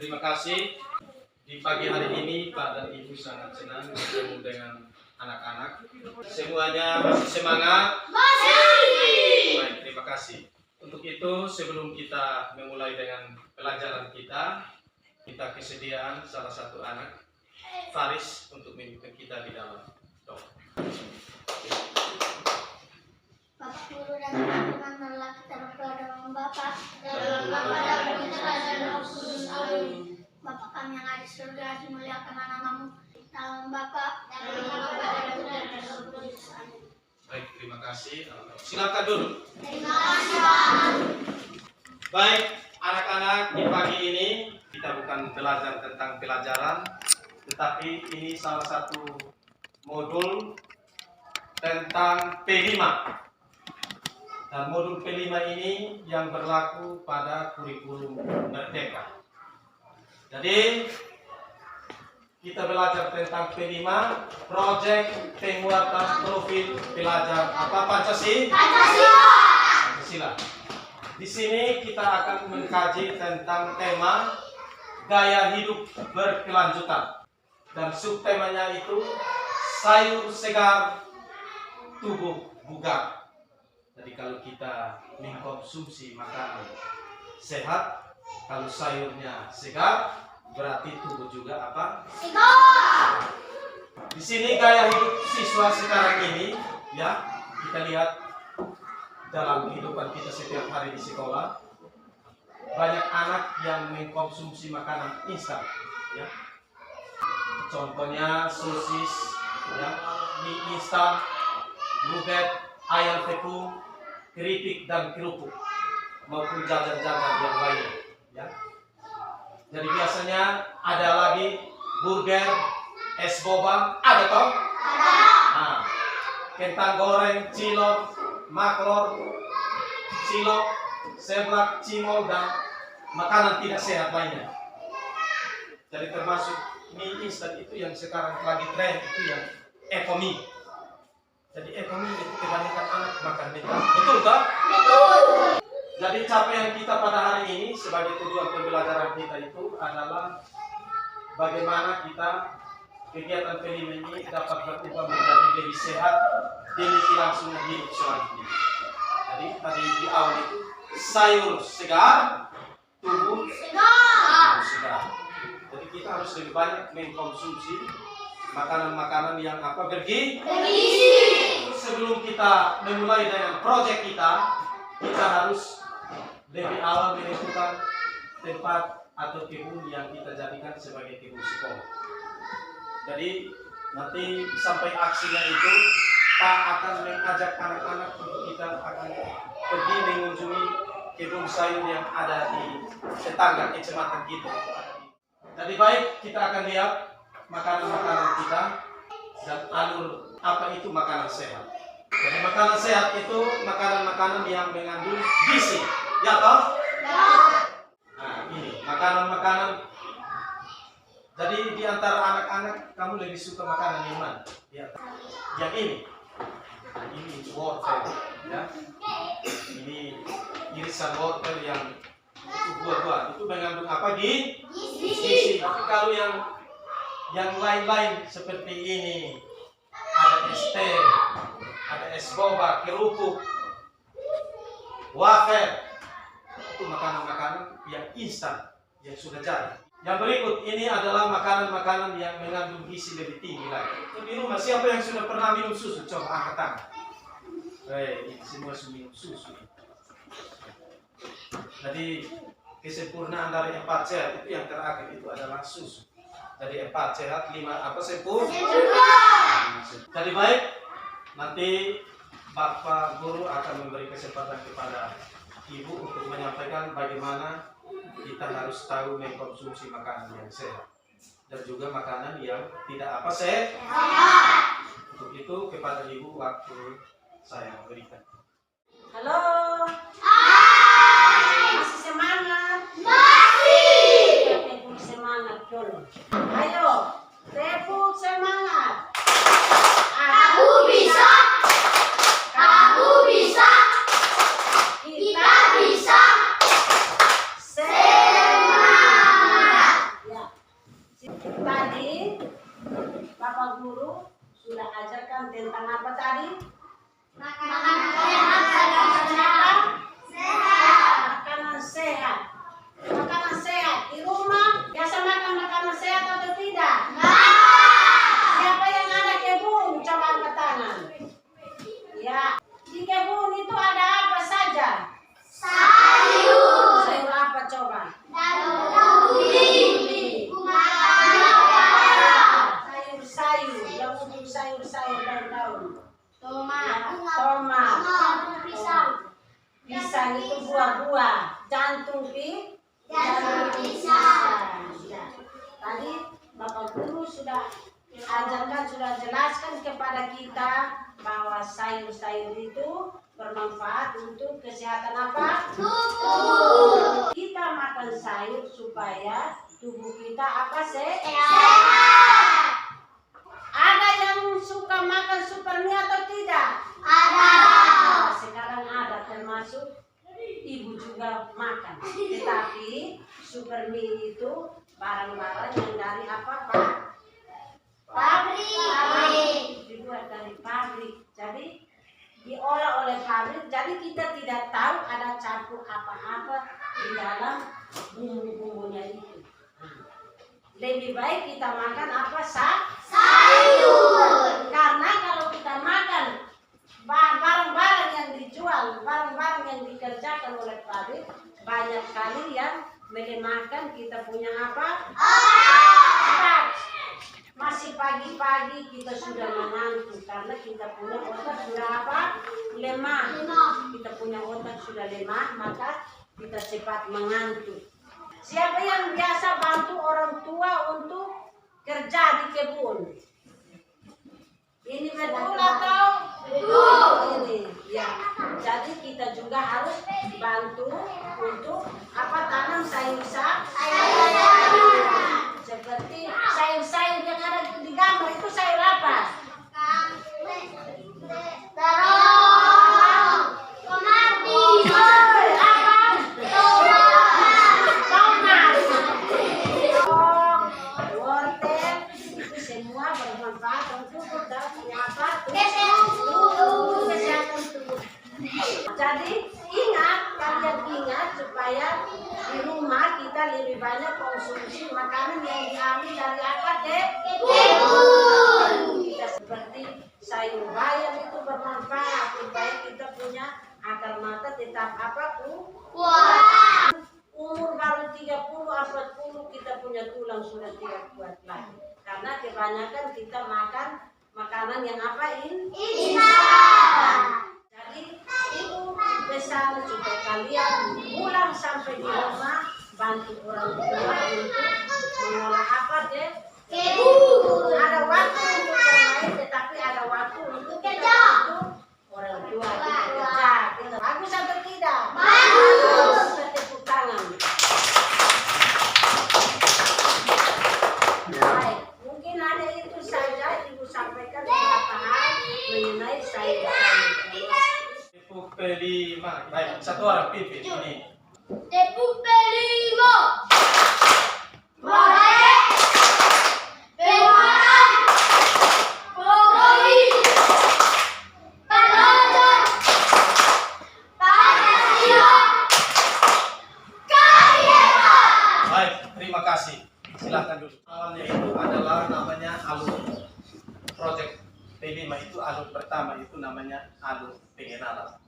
Terima kasih. Di pagi hari ini Pak dan Ibu sangat senang bertemu dengan anak-anak. Semuanya masih semangat? Masih. Baik, terima kasih. Untuk itu sebelum kita memulai dengan pelajaran kita kesediaan salah satu anak Faris untuk memimpin kita di dalam doa. Bapak Guru dan teman-teman marilah kita berdoa dalam Bapa dan Putra dan Roh Kudus. Amin. Bapa kami yang ada di surga, dimuliakan namamu. Dalam Bapa dan Putra dan Roh Kudus. Amin. Baik, terima kasih. Silakan duduk. Terima kasih Pak. Baik, anak-anak, di pagi ini kita bukan belajar tentang pelajaran, tetapi ini salah satu modul tentang P5. Dan modul P5 ini yang berlaku pada kurikulum Merdeka. Jadi kita belajar tentang P5, proyek penguatan profil pelajar apa Pancasila. Pancasila. Di sini kita akan mengkaji tentang tema gaya hidup berkelanjutan dan subtemanya itu sayur segar, tubuh bugar. Jadi kalau kita mengkonsumsi makanan sehat, kalau sayurnya segar, berarti tubuh juga apa? Segar. Di sini gaya hidup siswa sekarang ini, ya kita lihat dalam kehidupan kita setiap hari di sekolah, banyak anak yang mengkonsumsi makanan instan, ya. Contohnya sosis, ya, mie instan, nugget, ayam tepung, keripik dan kerupuk, maupun jajan-jajan yang lainnya, ya. Jadi biasanya ada lagi burger, es boba, ada toh? Ada. Nah, kentang goreng, cilok, maklor, cilok, seblak, cimol, dan makanan tidak sehat lainnya. Jadi termasuk mie instan itu yang sekarang lagi tren itu yang ekomi. Jadi ekomi itu kebanyakan anak makan itu. Betul tak? Betul. Jadi capaian kita pada hari ini sebagai tujuan pembelajaran kita itu adalah bagaimana kita kegiatan P5 ini dapat berubah menjadi lebih sehat demi kelangsungan hidup selanjutnya. Jadi tadi di awal itu sayur segar, tubuh segar. Jadi kita harus lebih banyak mengkonsumsi makanan-makanan yang apa bergizi. Sebelum kita memulai dengan proyek kita harus lebih awal menentukan tempat atau kebun yang kita jadikan sebagai kebun sekolah. Jadi nanti sampai aksinya itu Pak akan mengajak anak-anak untuk kita akan pergi mengunjungi kebun sayur yang ada di tetangga kecamatan kita. Jadi baik, kita akan lihat makanan-makanan kita dan alur apa itu makanan sehat. Jadi makanan sehat itu makanan-makanan yang mengandung gizi, ya toh? Ya. Nah ini makanan-makanan. Jadi di antara anak-anak kamu lebih suka makanan yang mana? Ya. Yang ini. Nah, ini wortel, ya. Ini irisan wortel yang itu buah-buah. Itu mengandung apa? Gizi. Tapi kalau yang lain-lain seperti ini, ada es teh, ada es boba, kerupuk, wafer, itu makanan-makanan yang instan, yang sudah jadi. Yang berikut ini adalah makanan-makanan yang mengandung gizi lebih tinggi lagi. Itu di rumah siapa yang sudah pernah minum susu? Coba angkat tangan. Ini semua minum susu. Jadi kesempurnaan dari 4 sehat itu yang terakhir itu adalah susu. Jadi 4 sehat, 5 apa sempurna? Jadi baik, nanti Bapak Guru akan memberi kesempatan kepada Ibu untuk menyampaikan bagaimana kita harus tahu mengkonsumsi makanan yang sehat dan juga makanan yang tidak apa sehat. Untuk itu kepada Ibu waktu saya berikan. Halo. Masih semangat? Masih. Tepuk semangat dulu. Ayo, tepuk semangat. Aku bisa. Kamu bisa. Kita bisa. Semangat. jantung pisang. Ya. Tadi Bapak Guru sudah ajarkan, sudah jelaskan kepada kita bahwa sayur-sayur itu bermanfaat untuk kesehatan apa? Tubuh. Kita makan sayur supaya tubuh kita apa sehat? Ada yang suka makan super mie atau tidak? Ada. Sekarang ada, termasuk ibu juga makan. Tetapi super mie itu barang-barang yang dari apa, Pak? Pabrik. Dibuat dari pabrik. Jadi diolah oleh pabrik. Jadi kita tidak tahu ada campur apa-apa di dalam bumbu-bumbunya itu. Lebih baik kita makan apa? Sayur. Karena kalau kita makan barang-barang yang dijual, barang-barang yang dikerjakan oleh pabrik, banyak kali yang melemahkan kita punya apa? Otak. Masih pagi-pagi kita sudah mengantuk karena kita punya otak sudah apa? Lemah. Kita punya otak sudah lemah, maka kita cepat mengantuk. Siapa yang biasa bantu orang tua untuk kerja di kebun? Ini betul atau? Betul. Ini ya. Jadi kita juga harus bantu untuk apa, tanam sayur-sayur. Seperti sayur-sayur yang ada di gambar itu sayur apa? Terong, tomato, wortel, itu semua bermanfaat untuk kesehatan tubuh. Jadi kalian ingat supaya di rumah kita lebih banyak konsumsi makanan yang diambil dari apa, Dek? Kita seperti sayur bayam itu bermanfaat supaya kita punya akar mata tetap apa, kuat. Umur baru 30-40 kita punya tulang sudah tidak kuat lagi. Karena kebanyakan kita makan makanan yang apa? Instan. Jadi ibu pesan supaya kalian pulang sampai di rumah bantu orang tua untuk mengolah apa, Dek? Ada waktu untuk bermain, tetapi ada waktu untuk kita bantu orang tua kita kerja. Bagus atau tidak? Bagus. Kita tepuk tangan. Baik, mungkin hanya itu saja ibu sampaikan beberapa hal mengenai sayur-sayur. Tepuk pelima. Baik, satu orang pimpin ini. tepuk pelima. Baik. Pewaran. Pokoi. Penonton. Pancasila. Karya. Baik, terima kasih. Silakan dulu. Awalnya itu adalah namanya alur project P5 itu alur pertama itu namanya alur pengenalan.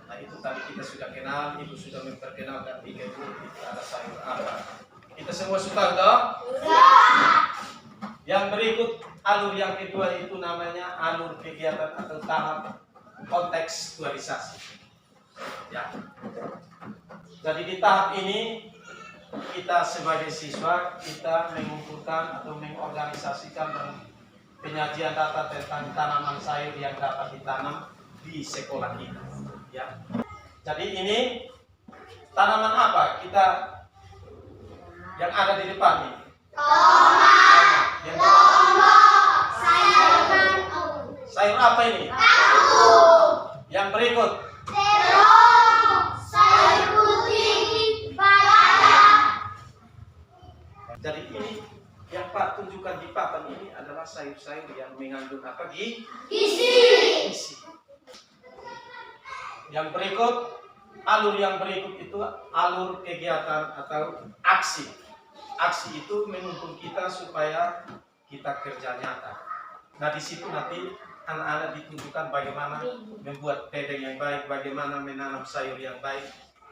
Nah itu tadi kita sudah kenal, ibu sudah memperkenalkan tiga itu ada sayur apa. Kita semua suka enggak? Yang berikut alur yang kedua itu namanya alur kegiatan atau tahap kontekstualisasi. Ya. Jadi di tahap ini kita sebagai siswa kita mengumpulkan atau mengorganisasikan penyajian data tentang tanaman sayur yang dapat ditanam di sekolah kita. Ya. Jadi ini tanaman apa kita yang ada di depan ini? Tomat. Yang Lombok. sayur apa ini? Tahu. Yang berikut Terong. Sayur putih. Bayam. jadi ini yang Pak tunjukkan di papan ini adalah sayur-sayur yang mengandung apa? Gizi. Yang berikut, alur yang berikut itu alur kegiatan atau aksi. Aksi itu menuntun kita supaya kita kerja nyata. Nah di situ nanti anak-anak ditunjukkan bagaimana membuat bedeng yang baik, bagaimana menanam sayur yang baik.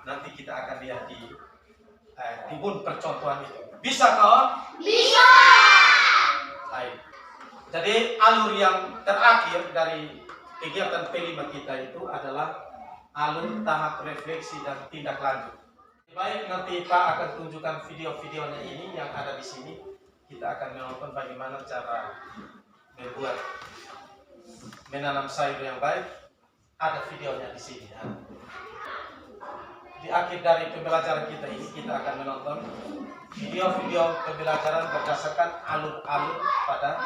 Nanti kita akan lihat di timbun percontohan itu. Bisa kawan? Bisa. Baik. Jadi alur yang terakhir dari kegiatan P5 kita itu adalah alur tahap refleksi dan tindak lanjut. Baik, nanti Pak akan tunjukkan video-videonya ini yang ada di sini. Kita akan menonton bagaimana cara membuat menanam sayur yang baik. Ada videonya di sini. Ya. Di akhir dari pembelajaran kita ini, kita akan menonton video-video pembelajaran berdasarkan alur-alur pada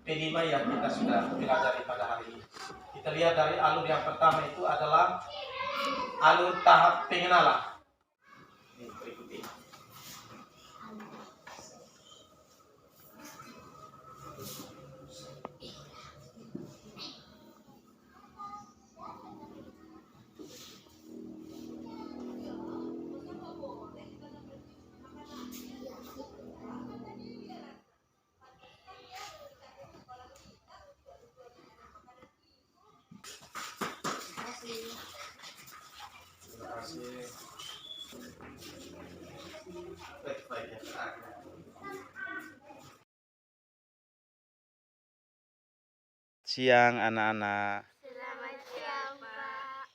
P5 yang kita sudah pelajari pada hari ini. Kita lihat dari alur yang pertama itu adalah alur tahap pengenalan. Ini berikut ini. Terima kasih. Baik ya. Siang anak-anak. Selamat siang, Pak.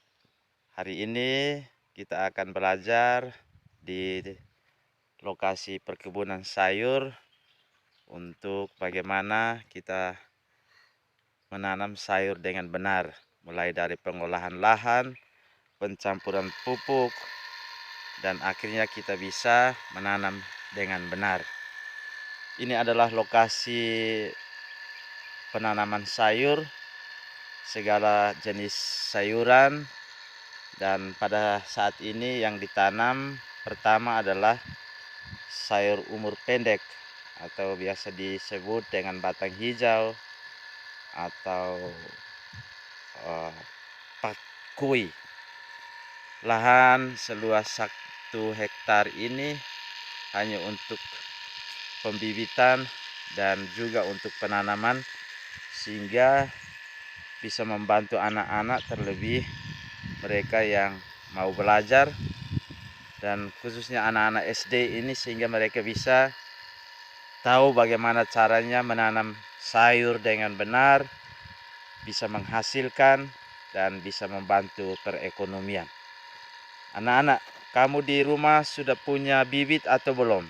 Hari ini kita akan belajar di lokasi perkebunan sayur untuk bagaimana kita menanam sayur dengan benar, mulai dari pengolahan lahan, pencampuran pupuk, dan akhirnya kita bisa menanam dengan benar. Ini adalah lokasi penanaman sayur, segala jenis sayuran, dan pada saat ini yang ditanam pertama adalah sayur umur pendek atau biasa disebut dengan batang hijau atau pakui. Lahan seluas 1 hektar ini hanya untuk pembibitan dan juga untuk penanaman, sehingga bisa membantu anak-anak, terlebih mereka yang mau belajar dan khususnya anak-anak SD ini, sehingga mereka bisa tahu bagaimana caranya menanam sayur dengan benar, bisa menghasilkan dan bisa membantu perekonomian. Anak-anak, kamu di rumah sudah punya bibit atau belum?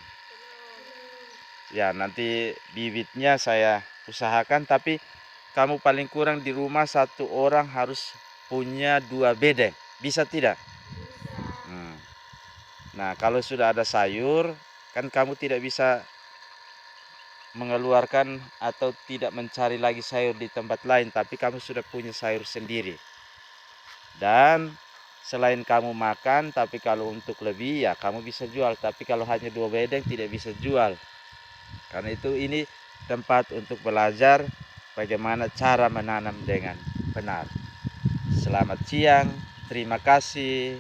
Ya, nanti bibitnya saya usahakan, tapi kamu paling kurang di rumah 1 orang harus punya 2 bedeng. Bisa tidak? Nah, kalau sudah ada sayur, kan kamu tidak bisa mengeluarkan atau tidak mencari lagi sayur di tempat lain, tapi kamu sudah punya sayur sendiri. Dan selain kamu makan, tapi kalau untuk lebih ya kamu bisa jual, tapi kalau hanya 2 bedeng tidak bisa jual. Karena itu ini tempat untuk belajar bagaimana cara menanam dengan benar. Selamat siang, terima kasih.